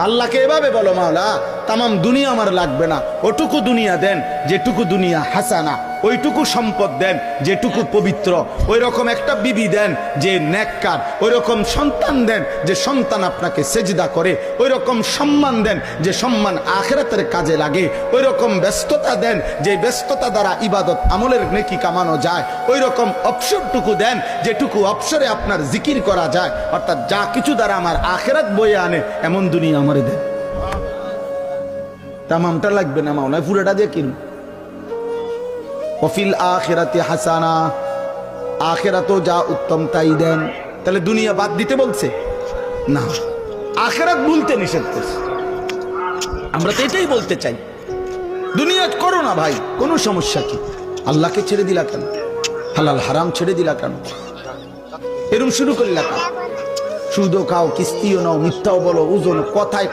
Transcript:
আল্লাহকে এভাবে বলো, মাওলা তামাম দুনিয়া আমার লাগবে না, ওটুকু দুনিয়া দেন যেটুকু দুনিয়া হাসানা, ওইটুকু সম্পদ দেন যেটুকু পবিত্র, ওই রকম একটা বিবি দেন যে নেককার, ওই রকম সন্তান দেন যে সন্তান আপনাকে সেজদা করে, ওই রকম সম্মান দেন যে সম্মান আখিরাতের কাজে লাগে, ওই রকম ব্যস্ততা দেন যে ব্যস্ততা দ্বারা ইবাদত আমলের নেকি কামানো যায়, ওই রকম অবসরটুকু দেন যেটুকু অবসরে আপনার জিকির করা যায়, অর্থাৎ যা কিছু দ্বারা আমার আখিরাত বয়ে আনে এমন দুনিয়া আমারে দেন। তামামটা লাগবে না মাওলা, পুরোটা দিয়ে কিনুন। ওয়াফিল আখিরাতি হাসানা, আখিরাতও যা উত্তম তাই দেন। তাহলে দুনিয়া বাদ দিতে বলছে না, আখিরাত ভুলতে নিষেধ করছে। আমরা তো এটাই বলতে চাই, দুনিয়া করো না ভাই, কোনো সমস্যা কি? আল্লাহকে ছেড়ে দিলা কেন? হালাল হারাম ছেড়ে দিলা কেন? এরকম শুরু করলা কেন? সুদও খাও, কিস্তিও নাও, মিথ্যাও বলো, ওজন কথায়